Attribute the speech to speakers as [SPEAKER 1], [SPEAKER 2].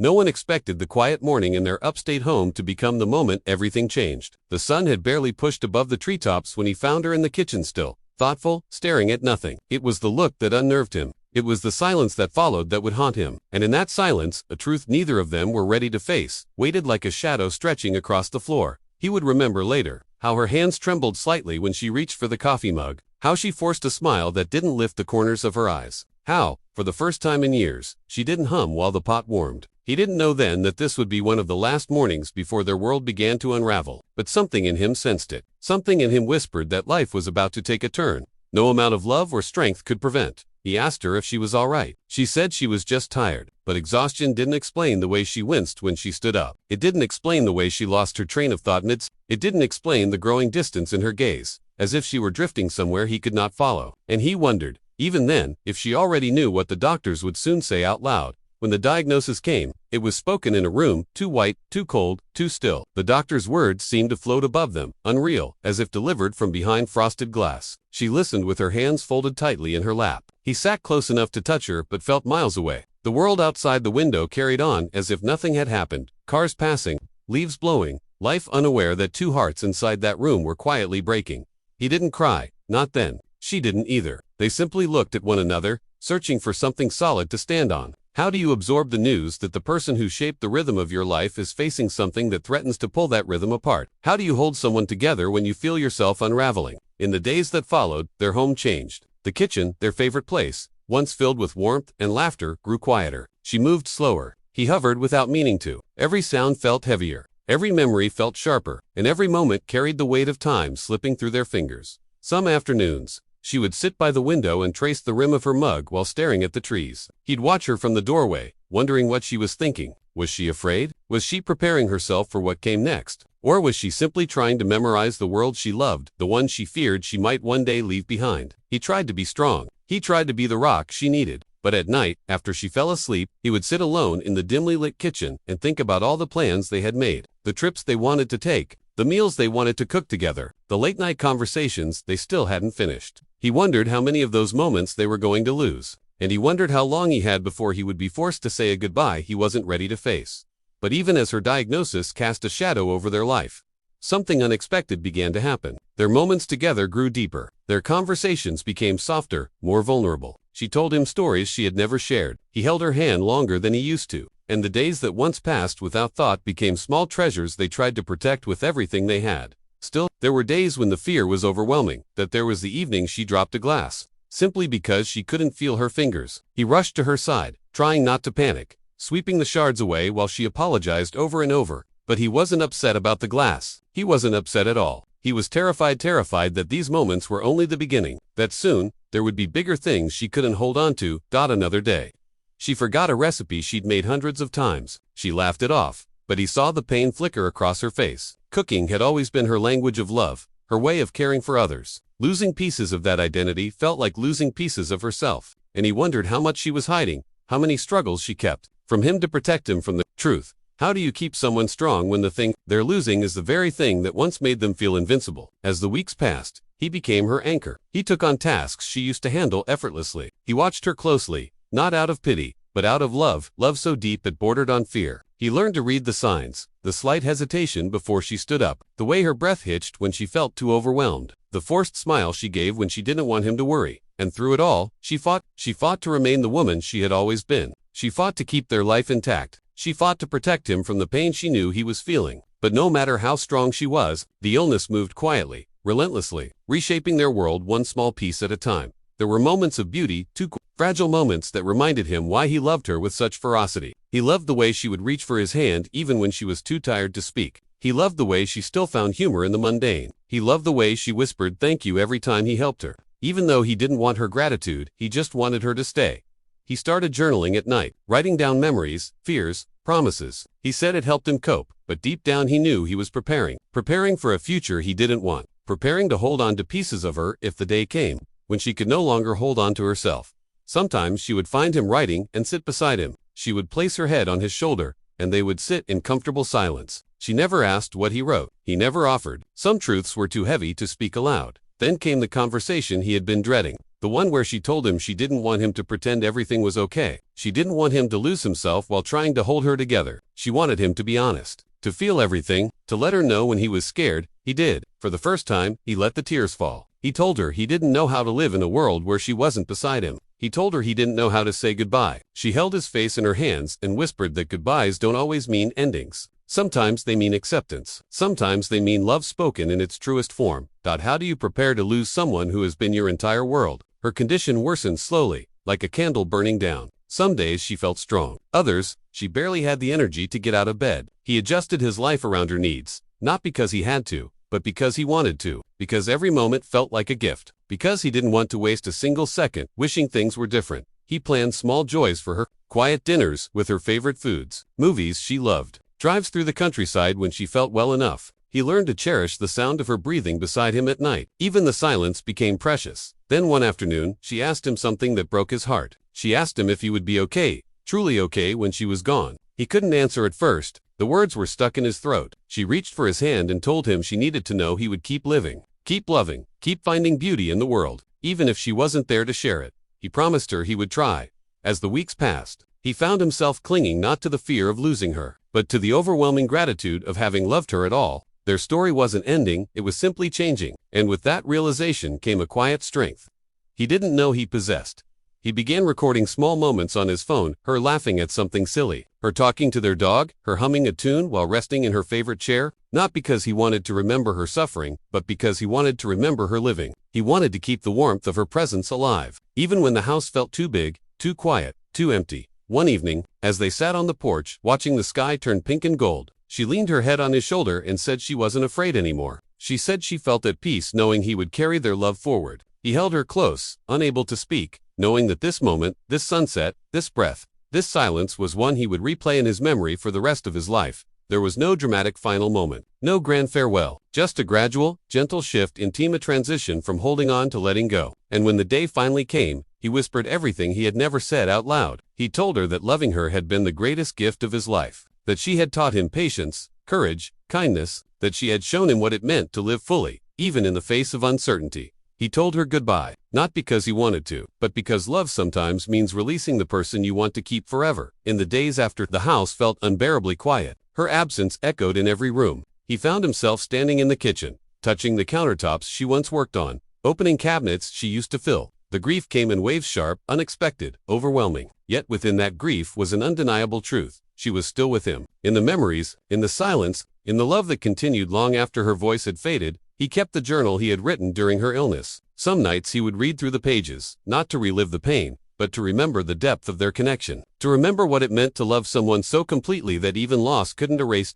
[SPEAKER 1] No one expected the quiet morning in their upstate home to become the moment everything changed. The sun had barely pushed above the treetops when he found her in the kitchen still, thoughtful, staring at nothing. It was the look that unnerved him. It was the silence that followed that would haunt him. And in that silence, a truth neither of them were ready to face, waited like a shadow stretching across the floor. He would remember later how her hands trembled slightly when she reached for the coffee mug, how she forced a smile that didn't lift the corners of her eyes, how, for the first time in years, she didn't hum while the pot warmed. He didn't know then that this would be one of the last mornings before their world began to unravel, but something in him sensed it. Something in him whispered that life was about to take a turn no amount of love or strength could prevent. He asked her if she was all right. She said she was just tired, but exhaustion didn't explain the way she winced when she stood up. It didn't explain the way she lost her train of thought, and it didn't explain the growing distance in her gaze, as if she were drifting somewhere he could not follow. And he wondered, even then, if she already knew what the doctors would soon say out loud. When the diagnosis came, it was spoken in a room, too white, too cold, too still. The doctor's words seemed to float above them, unreal, as if delivered from behind frosted glass. She listened with her hands folded tightly in her lap. He sat close enough to touch her but felt miles away. The world outside the window carried on as if nothing had happened. Cars passing, leaves blowing, life unaware that two hearts inside that room were quietly breaking. He didn't cry, not then. She didn't either. They simply looked at one another, searching for something solid to stand on. How do you absorb the news that the person who shaped the rhythm of your life is facing something that threatens to pull that rhythm apart? How do you hold someone together when you feel yourself unraveling? In the days that followed, their home changed. The kitchen, their favorite place, once filled with warmth and laughter, grew quieter. She moved slower. He hovered without meaning to. Every sound felt heavier. Every memory felt sharper, and every moment carried the weight of time slipping through their fingers. Some afternoons, she would sit by the window and trace the rim of her mug while staring at the trees. He'd watch her from the doorway, wondering what she was thinking. Was she afraid? Was she preparing herself for what came next? Or was she simply trying to memorize the world she loved, the one she feared she might one day leave behind? He tried to be strong. He tried to be the rock she needed. But at night, after she fell asleep, he would sit alone in the dimly lit kitchen and think about all the plans they had made, the trips they wanted to take, the meals they wanted to cook together, the late-night conversations they still hadn't finished. He wondered how many of those moments they were going to lose, and he wondered how long he had before he would be forced to say a goodbye he wasn't ready to face. But even as her diagnosis cast a shadow over their life, something unexpected began to happen. Their moments together grew deeper. Their conversations became softer, more vulnerable. She told him stories she had never shared. He held her hand longer than he used to, and the days that once passed without thought became small treasures they tried to protect with everything they had. Still, there were days when the fear was overwhelming, that there was the evening she dropped a glass, simply because she couldn't feel her fingers. He rushed to her side, trying not to panic, sweeping the shards away while she apologized over and over. But he wasn't upset about the glass. He wasn't upset at all. He was terrified that these moments were only the beginning, that soon, there would be bigger things she couldn't hold on to. Another day. She forgot a recipe she'd made hundreds of times. She laughed it off, but he saw the pain flicker across her face. Cooking had always been her language of love, her way of caring for others. Losing pieces of that identity felt like losing pieces of herself, and he wondered how much she was hiding, how many struggles she kept from him to protect him from the truth. How do you keep someone strong when the thing they're losing is the very thing that once made them feel invincible? As the weeks passed, he became her anchor. He took on tasks she used to handle effortlessly. He watched her closely, not out of pity, but out of love so deep it bordered on fear. He learned to read the signs, the slight hesitation before she stood up, the way her breath hitched when she felt too overwhelmed, the forced smile she gave when she didn't want him to worry. And through it all, she fought to remain the woman she had always been. She fought to keep their life intact. She fought to protect him from the pain she knew he was feeling. But no matter how strong she was, the illness moved quietly, relentlessly, reshaping their world one small piece at a time. There were moments of beauty, too fragile moments that reminded him why he loved her with such ferocity. He loved the way she would reach for his hand even when she was too tired to speak. He loved the way she still found humor in the mundane. He loved the way she whispered thank you every time he helped her. Even though he didn't want her gratitude, he just wanted her to stay. He started journaling at night, writing down memories, fears, promises. He said it helped him cope, but deep down he knew he was preparing for a future he didn't want, preparing to hold on to pieces of her if the day came when she could no longer hold on to herself. Sometimes she would find him writing and sit beside him. She would place her head on his shoulder, and they would sit in comfortable silence. She never asked what he wrote. He never offered. Some truths were too heavy to speak aloud. Then came the conversation he had been dreading. The one where she told him she didn't want him to pretend everything was okay. She didn't want him to lose himself while trying to hold her together. She wanted him to be honest, to feel everything, to let her know when he was scared. He did. For the first time, he let the tears fall. He told her he didn't know how to live in a world where she wasn't beside him. He told her he didn't know how to say goodbye. She held his face in her hands and whispered that goodbyes don't always mean endings. Sometimes they mean acceptance. Sometimes they mean love spoken in its truest form. How do you prepare to lose someone who has been your entire world? Her condition worsened slowly, like a candle burning down. Some days she felt strong. Others, she barely had the energy to get out of bed. He adjusted his life around her needs, not because he had to, but because he wanted to, because every moment felt like a gift, because he didn't want to waste a single second wishing things were different. He planned small joys for her, quiet dinners with her favorite foods, movies she loved, drives through the countryside when she felt well enough. He learned to cherish the sound of her breathing beside him at night. Even the silence became precious. Then one afternoon, she asked him something that broke his heart. She asked him if he would be okay, truly okay when she was gone. He couldn't answer at first. The words were stuck in his throat. She reached for his hand and told him she needed to know he would keep living, keep loving, keep finding beauty in the world, even if she wasn't there to share it. He promised her he would try. As the weeks passed, he found himself clinging not to the fear of losing her, but to the overwhelming gratitude of having loved her at all. Their story wasn't ending, it was simply changing, and with that realization came a quiet strength he didn't know he possessed. He began recording small moments on his phone, her laughing at something silly, her talking to their dog, her humming a tune while resting in her favorite chair, not because he wanted to remember her suffering, but because he wanted to remember her living. He wanted to keep the warmth of her presence alive, even when the house felt too big, too quiet, too empty. One evening, as they sat on the porch, watching the sky turn pink and gold, she leaned her head on his shoulder and said she wasn't afraid anymore. She said she felt at peace knowing he would carry their love forward. He held her close, unable to speak, knowing that this moment, this sunset, this breath, this silence was one he would replay in his memory for the rest of his life. There was no dramatic final moment, no grand farewell, just a gradual, gentle shift in a transition from holding on to letting go. And when the day finally came, he whispered everything he had never said out loud. He told her that loving her had been the greatest gift of his life, that she had taught him patience, courage, kindness, that she had shown him what it meant to live fully, even in the face of uncertainty. He told her goodbye, not because he wanted to, but because love sometimes means releasing the person you want to keep forever. In the days after, the house felt unbearably quiet. Her absence echoed in every room. He found himself standing in the kitchen, touching the countertops she once worked on, opening cabinets she used to fill. The grief came in waves, sharp, unexpected, overwhelming. Yet within that grief was an undeniable truth. She was still with him. In the memories, in the silence, in the love that continued long after her voice had faded. He kept the journal he had written during her illness. Some nights he would read through the pages, not to relive the pain, but to remember the depth of their connection, to remember what it meant to love someone so completely that even loss couldn't erase